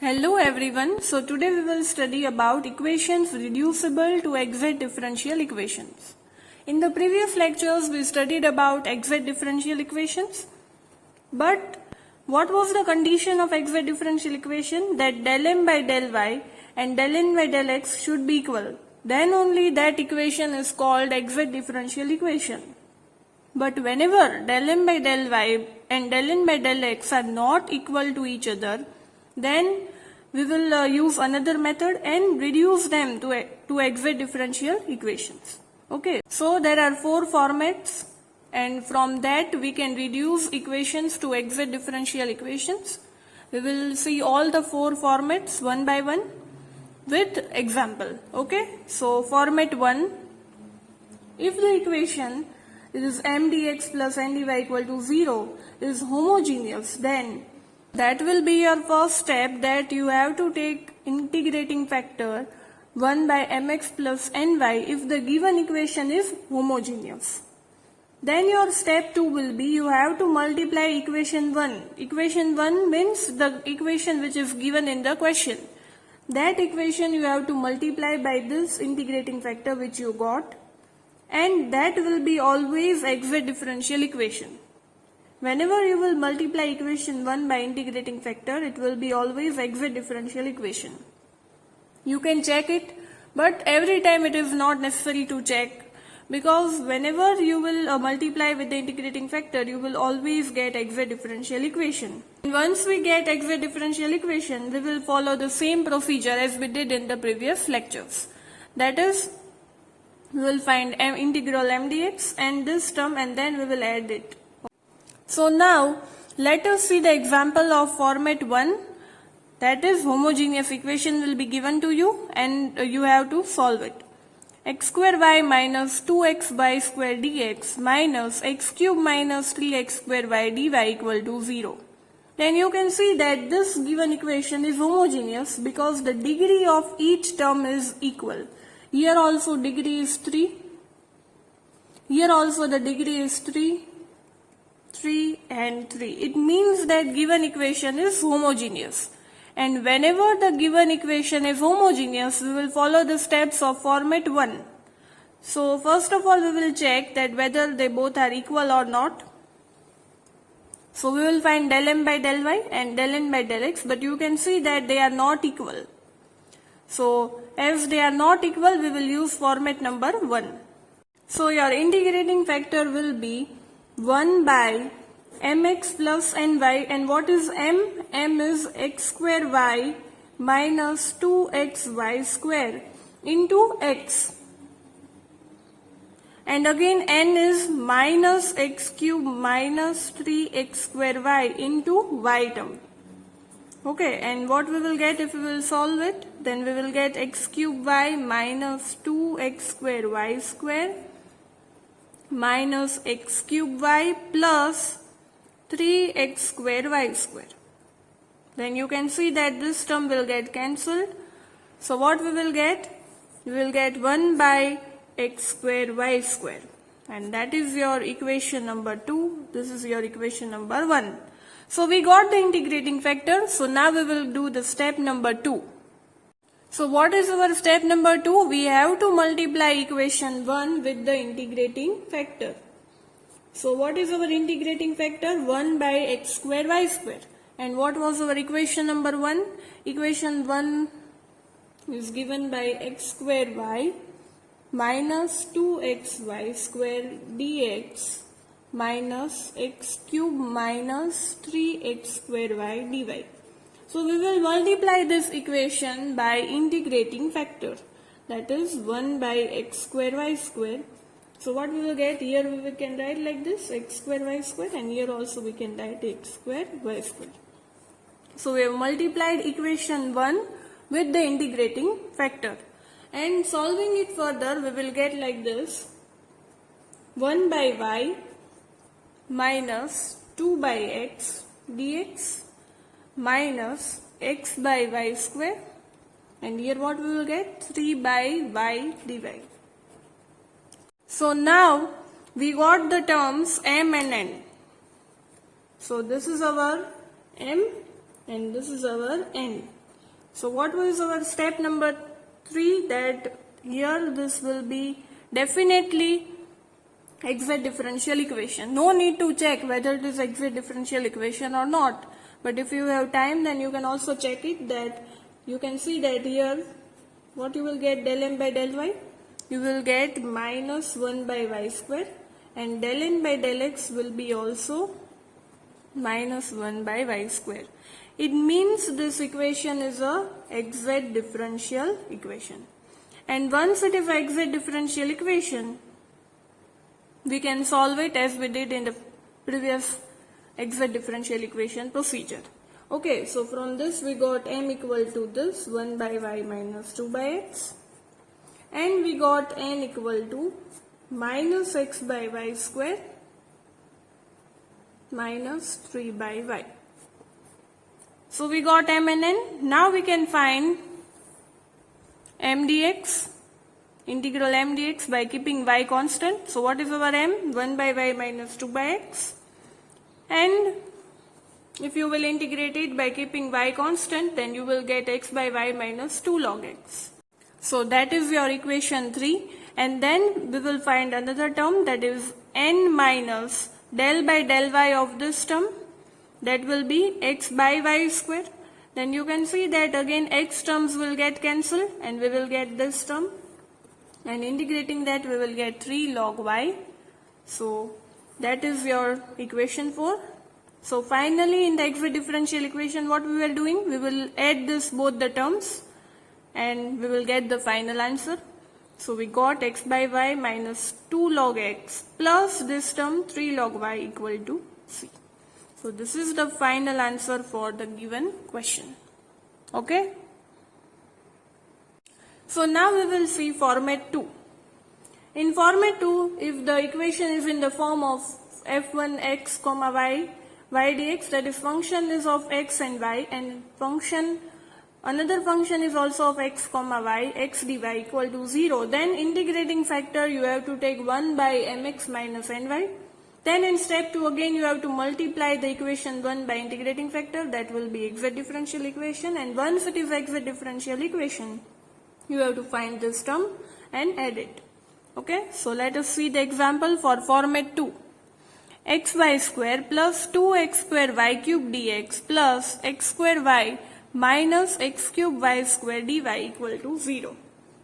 Hello everyone. So today we will study about equations reducible to exact differential equations. In the previous lectures we studied about exact differential equations. But what was the condition of exact differential equation? That del m by del y and del n by del x should be equal. Then only that equation is called exact differential equation. But whenever del m by del y and del n by del x are not equal to each other, then we will use another method and reduce them to exact differential equations. Okay, so there are four formats, and from that we can reduce equations to exact differential equations. We will see all the four formats one by one with example. Okay, so format 1, if the equation is m dx plus n dy equal to 0 is homogeneous, then that will be your first step, that you have to take integrating factor 1 by mx plus ny if the given equation is homogeneous. Then your step 2 will be, you have to multiply equation 1. Equation 1 means the equation which is given in the question. That equation you have to multiply by this integrating factor which you got, and that will be always exact differential equation. Whenever you will multiply equation 1 by integrating factor, it will be always exact differential equation. You can check it, but every time it is not necessary to check, because whenever you will multiply with the integrating factor, you will always get exact differential equation. And once we get exact differential equation, we will follow the same procedure as we did in the previous lectures. That is, we will find integral m dx and this term, and then we will add it. So now let us see the example of format 1, that is homogeneous equation will be given to you and you have to solve it. X square y minus 2xy square dx minus x cube minus 3x square y dy equal to 0. Then you can see that this given equation is homogeneous because the degree of each term is equal. Here also degree is 3. Here also the degree is 3. 3 and 3. It means that given equation is homogeneous. And whenever the given equation is homogeneous, we will follow the steps of format 1. So first of all we will check that whether they both are equal or not. So we will find del m by del y and del n by del x, but you can see that they are not equal. So as they are not equal, we will use format number 1. So your integrating factor will be 1 by mx plus ny, and what is m? M is x square y minus 2xy square into x, and again n is minus x cube minus 3x square y into y term. Okay, and what we will get if we will solve it? Then we will get x cube y minus 2x square y square minus x cube y plus 3x square y square. Then you can see that this term will get cancelled. So what we will get? We will get 1 by x square y square, and that is your equation number 2. This is your equation number 1. So we got the integrating factor. So now we will do the step number 2. So what is our step number 2? We have to multiply equation 1 with the integrating factor. So what is our integrating factor? 1 by x square y square. And what was our equation number 1? Equation 1 is given by x square y minus 2xy square dx minus x cube minus 3x square y dy. So we will multiply this equation by integrating factor, that is 1 by x square y square. So what we will get? Here we can write like this, x square y square, and here also we can write x square y square. So we have multiplied equation 1 with the integrating factor, and solving it further we will get like this, 1 by y minus 2 by x dx minus x by y square, and here what we will get? 3 by y dy. So now we got the terms m and n. So this is our m and this is our n. So what was our step number 3? That here this will be definitely exact differential equation. No need to check whether it is exact differential equation or not. But if you have time, then you can also check it. That you can see that here what you will get, del m by del y. You will get minus 1 by y square, and del n by del x will be also minus 1 by y square. It means this equation is a exact differential equation. And once it is an exact differential equation, we can solve it as we did in the previous exact differential equation procedure. Okay, so from this we got m equal to this 1 by y minus 2 by x, and we got n equal to minus x by y square minus 3 by y. So we got m and n. Now we can find m dx, integral m dx, by keeping y constant. So what is our m? 1 by y minus 2 by x. And if you will integrate it by keeping y constant, then you will get x by y minus 2 log x. So that is your equation 3. And then we will find another term, that is n minus del by del y of this term. That will be x by y square. Then you can see that again x terms will get cancelled and we will get this term. And integrating that we will get 3 log y. So that is your equation 4. So finally in the exact differential equation what we were doing, we will add this both the terms and we will get the final answer. So we got x by y minus 2 log x plus this term 3 log y equal to c. So this is the final answer for the given question. Okay. So now we will see format 2. In format 2, if the equation is in the form of f1x comma y dx, that is function is of x and y, and another function is also of x comma y, x dy equal to 0, then integrating factor you have to take 1 by mx minus ny. Then in step 2 again you have to multiply the equation 1 by integrating factor, that will be exact differential equation, and once it is exact differential equation, you have to find this term and add it. Okay, so let us see the example for format 2. xy square plus 2x square y cube dx plus x square y minus x cube y square dy equal to 0.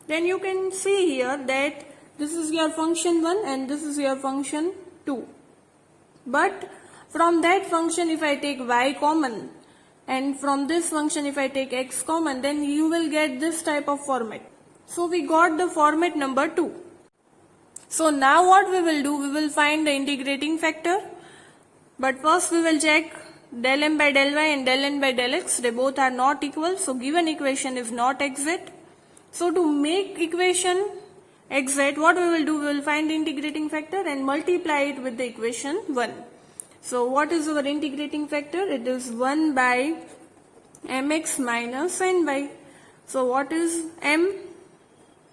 Then you can see here that this is your function 1 and this is your function 2. But from that function if I take y common and from this function if I take x common, then you will get this type of format. So we got the format number 2. So now what we will do, we will find the integrating factor. But first we will check del m by del y and del n by del x, they both are not equal, so given equation is not exact. So to make equation exact, what we will do, we will find the integrating factor and multiply it with the equation 1. So what is our integrating factor? It is 1 by mx minus ny. So what is m?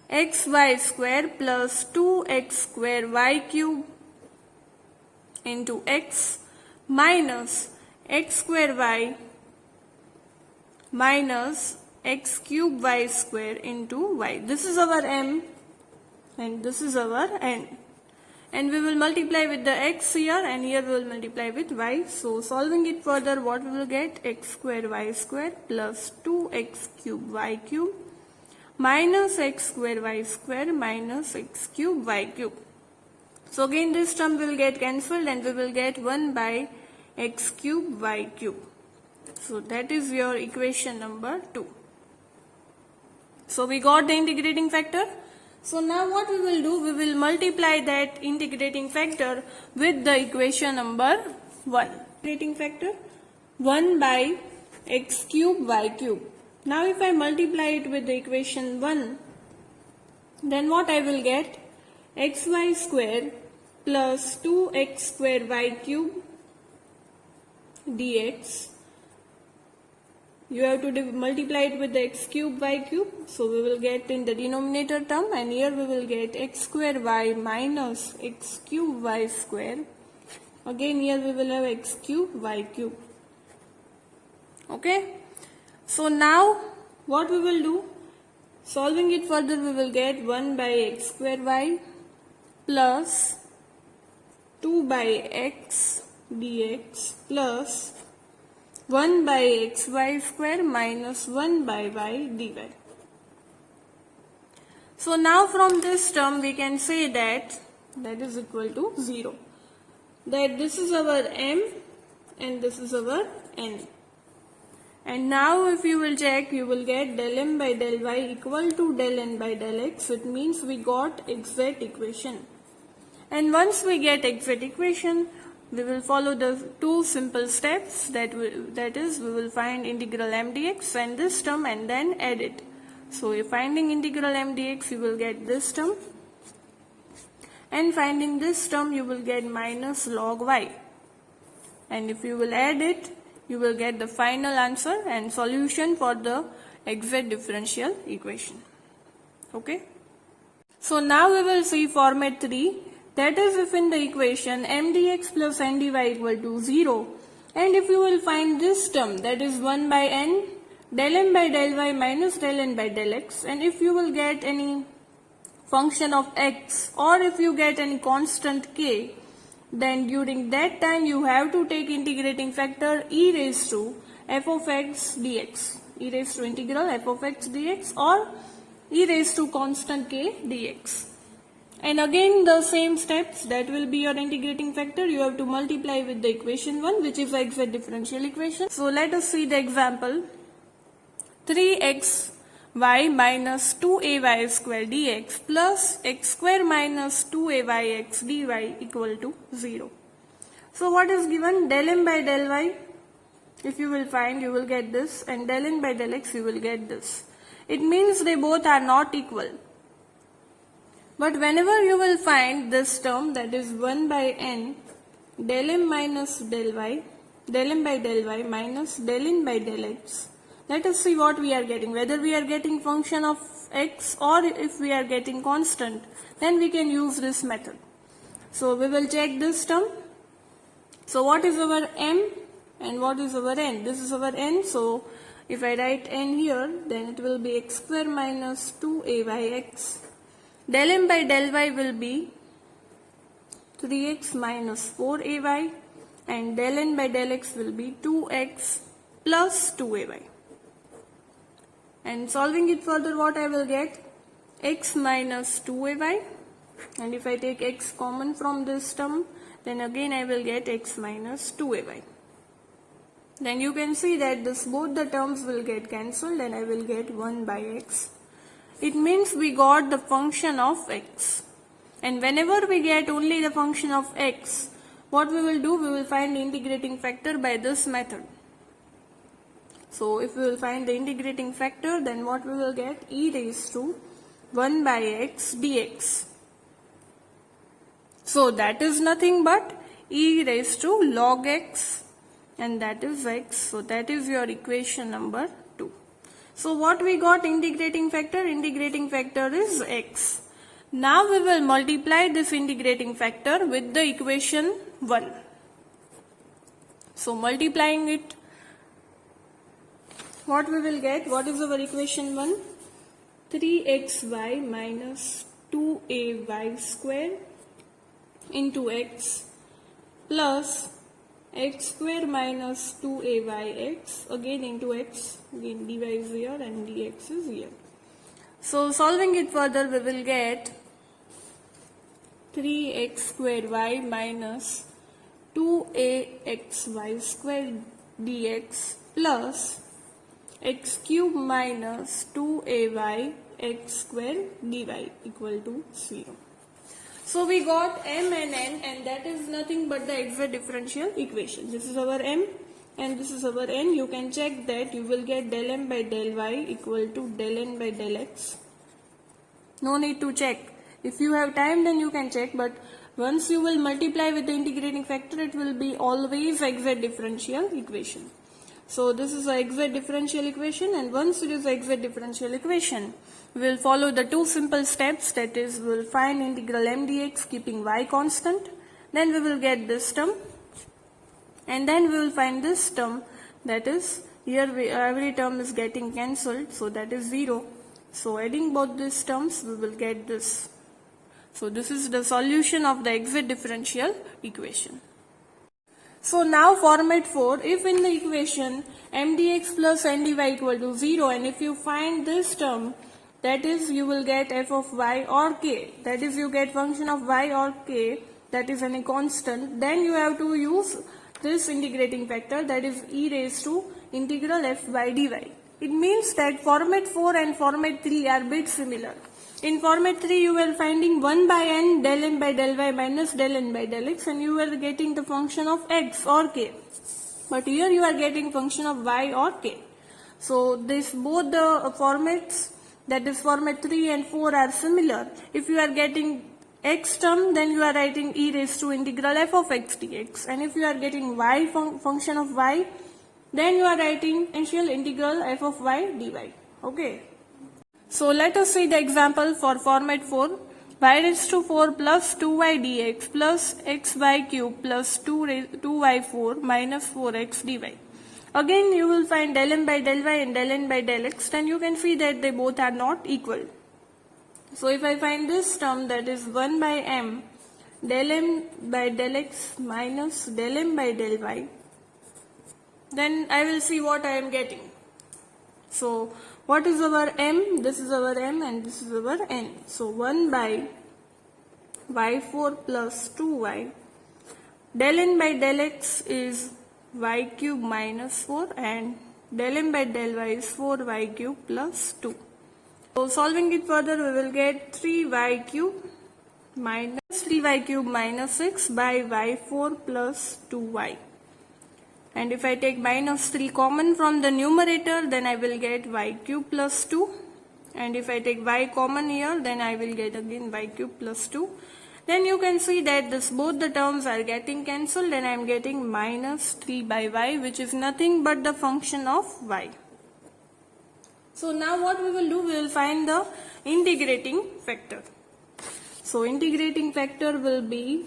xy square plus 2x square y cube into x minus x square y minus x cube y square into y. This is our m and this is our n. And we will multiply with the x here and here we will multiply with y. So solving it further, what we will get? X square y square plus 2x cube y cube minus x square y square minus x cube y cube. So again this term will get cancelled and we will get 1 by x cube y cube. So that is your equation number 2. So we got the integrating factor. So now what we will do, we will multiply that integrating factor with the equation number 1. Integrating factor 1 by x cube y cube. Now if I multiply it with the equation 1, then what I will get? Xy square plus 2x square y cube dx. You have to multiply it with the x cube y cube. So we will get in the denominator term and here we will get x square y minus x cube y square. Again here we will have x cube y cube. Okay. So now what we will do? Solving it further, we will get 1 by x square y plus 2 by x dx plus 1 by xy square minus 1 by y dy. So now from this term we can say that is equal to 0. That this is our m and this is our n. And now if you will check, you will get del m by del y equal to del n by del x. It means we got exact equation. And once we get exact equation, we will follow the two simple steps, that is we will find integral m dx and this term and then add it. So if finding integral m dx, you will get this term, and finding this term you will get minus log y, and if you will add it, you will get the final answer and solution for the exact differential equation. Okay. So now we will see format 3, that is if in the equation m dx plus n dy equal to 0, and if you will find this term, that is 1 by n del m by del y minus del n by del x, and if you will get any function of x or if you get any constant k, then during that time you have to take integrating factor e raised to f of x dx, e raised to integral f of x dx or e raised to constant k dx. And again the same steps, that will be your integrating factor. You have to multiply with the equation 1, which is the exact differential equation. So let us see the example. 3xy minus 2ay square dx plus x square minus 2ayx dy equal to 0. So what is given? Del m by del y, if you will find, you will get this, and del n by del x, you will get this. It means they both are not equal. But whenever you will find this term, that is 1 by n del m minus del y, del m by del y minus del n by del x, let us see what we are getting, whether we are getting function of x or if we are getting constant, then we can use this method. So we will check this term. So what is our m and what is our n? This is our n, so if I write n here, then it will be x square minus 2ayx. Del m by del y will be 3x minus 4ay, and del n by del x will be 2x plus 2ay. And solving it further, what I will get? X minus 2ay, and if I take x common from this term, then again I will get x minus 2ay. Then you can see that both the terms will get cancelled and I will get 1 by x. It means we got the function of x. And whenever we get only the function of x, what we will do? We will find the integrating factor by this method. So if we will find the integrating factor, then what we will get? E raised to 1 by x dx. So that is nothing but e raised to log x, and that is x. So that is your equation number 2. So what we got? Integrating factor. Integrating factor is x. Now we will multiply this integrating factor with the equation 1. So multiplying it, what we will get? What is our equation 1? 3xy minus 2ay square into x plus x square minus 2ayx, again into x, again dy is here and dx is here. So solving it further, we will get 3x square y minus 2axy square dx plus x cube minus 2ay x square dy equal to 0. So we got m and n, and that is nothing but the exact differential equation. This is our m and this is our n. You can check that you will get del m by del y equal to del n by del x. No need to check. If you have time, then you can check, but once you will multiply with the integrating factor, it will be always exact differential equation. So this is the exact differential equation, and once it is the exact differential equation, we will follow the two simple steps, that is we will find integral m dx keeping y constant, then we will get this term, and then we will find this term, that is Here every term is getting cancelled, so that is 0. So adding both these terms, we will get this. So this is the solution of the exit differential equation. So now format 4, if in the equation m dx plus n dy equal to 0, and if you find this term, that is you will get f of y or k, that is you get function of y or k, that is any constant, then you have to use this integrating factor, that is e raised to integral f by dy. It means that format 4 and format 3 are bit similar. In format 3 you were finding 1 by n del m by del y minus del n by del x, and you were getting the function of x or k. But here you are getting function of y or k. So this both the formats, that is format 3 and 4, are similar. If you are getting x term, then you are writing e raised to integral f of x dx, and if you are getting y function of y, then you are writing integral f of y dy. Okay. So let us see the example for format 4. Y raised to 4 plus 2y dx plus xy cube plus 2y4 minus 4x dy. Again you will find del m by del y and del n by del x, then you can see that they both are not equal. So if I find this term, that is 1 by m del m by del x minus del m by del y, then I will see what I am getting. So what is our m? This is our m and this is our n. So 1 by y4 plus 2y. Del n by del x is y cube minus 4, and del m by del y is 4y cube plus 2. So solving it further, we will get 3y cube minus 6 by y4 plus 2y. And if I take minus 3 common from the numerator, then I will get y cube plus 2. And if I take y common here, then I will get again y cube plus 2. Then you can see that both the terms are getting cancelled, and I am getting minus 3 by y, which is nothing but the function of y. So now what we will do, we will find the integrating factor. So integrating factor will be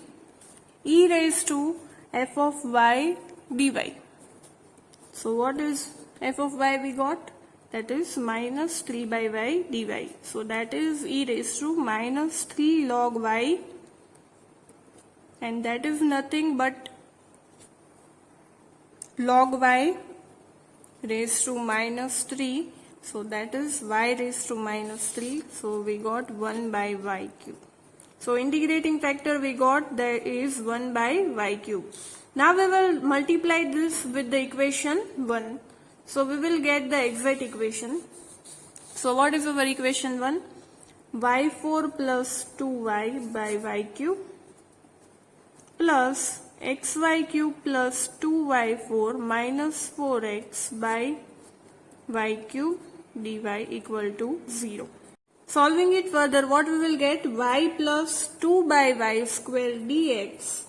e raised to f of y dy. So what is f of y we got? That is minus 3 by y dy. So that is e raised to minus 3 log y, and that is nothing but log y raised to minus 3. So that is y raised to minus 3. So we got 1 by y cube. So integrating factor we got, there is 1 by y cube. Now we will multiply this with the equation 1. So we will get the exact equation. So what is our equation 1? y4 plus 2y by y cube plus xy cube plus 2y4 minus 4x by y cube dy equal to 0. Solving it further, what we will get? Y plus 2 by y square dx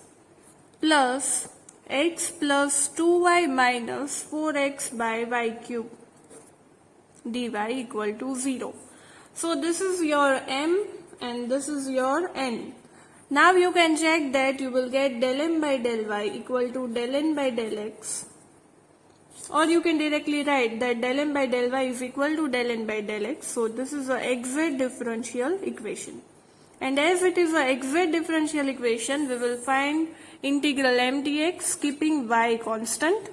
plus x plus 2y minus 4x by y cube dy equal to 0. So this is your m and this is your n. Now you can check that you will get del m by del y equal to del n by del x, or you can directly write that del m by del y is equal to del n by del x. So this is an exact differential equation. And as it is an exact differential equation, we will find integral m dx keeping y constant.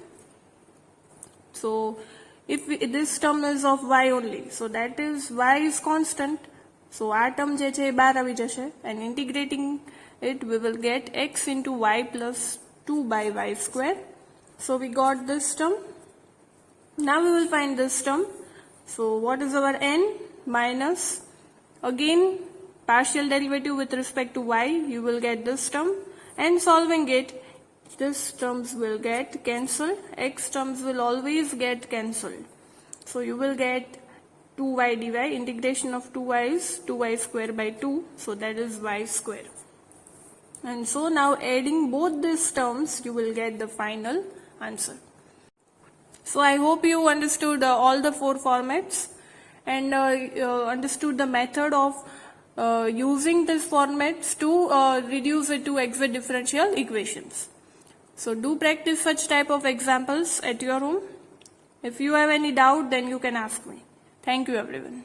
So if this term is of y only, so that is y is constant. So our term je che baar avi jashe, and integrating it we will get x into y plus 2 by y square. So we got this term. Now we will find this term. So what is our n? Minus, again partial derivative with respect to y, you will get this term, and solving it, this terms will get cancelled, x terms will always get cancelled. So you will get 2y dy, integration of 2y is 2y square by 2, so that is y square. And so now adding both these terms, you will get the final answer. So I hope you understood all the 4 formats and understood the method of using these formats to reduce it to exact differential equations. So do practice such type of examples at your home. If you have any doubt, then you can ask me. Thank you everyone.